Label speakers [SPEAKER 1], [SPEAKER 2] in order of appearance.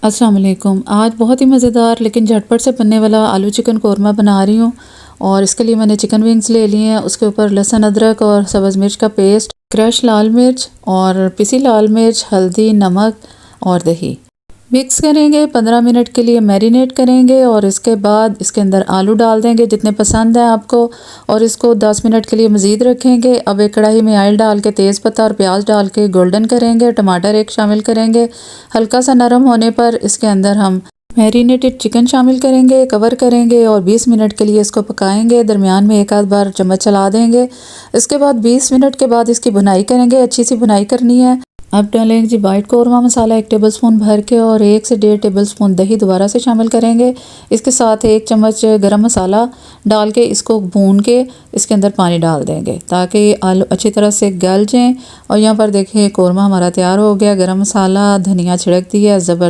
[SPEAKER 1] अस्सलाम वालेकुम। आज बहुत ही मज़ेदार लेकिन झटपट से बनने वाला आलू चिकन कोरमा बना रही हूँ। और इसके लिए मैंने चिकन विंग्स ले लिए हैं। उसके ऊपर लहसुन अदरक और सब्ज़ मिर्च का पेस्ट, क्रश लाल मिर्च और पिसी लाल मिर्च, हल्दी, नमक और दही मिक्स करेंगे। 15 मिनट के लिए मैरिनेट करेंगे और इसके बाद इसके अंदर आलू डाल देंगे जितने पसंद हैं आपको, और इसको 10 मिनट के लिए मज़ीद रखेंगे। अब एक कढ़ाई में ऑयल डाल के तेज़पत्ता और प्याज डाल के गोल्डन करेंगे। टमाटर एक शामिल करेंगे। हल्का सा नरम होने पर इसके अंदर हम मैरिनेटेड चिकन शामिल करेंगे, कवर करेंगे और 20 मिनट के लिए इसको पकाएंगे। दरमियान में एक आध बार चम्मच चला देंगे। इसके बाद 20 मिनट के बाद इसकी भुनाई करेंगे, अच्छी सी भुनाई करनी है। अब डालेंगे जी वाइट कौरमा मसाला 1 टेबलस्पून भर के, और 1 से 1.5 टेबलस्पून दही दोबारा से शामिल करेंगे। इसके साथ 1 चम्मच गरम मसाला डाल के इसको भून के इसके अंदर पानी डाल देंगे ताकि आलू अच्छी तरह से गल जाएं। और यहाँ पर देखें कौरमा हमारा तैयार हो गया। गरम मसाला, धनिया छिड़क दिया, ज़बरदस्त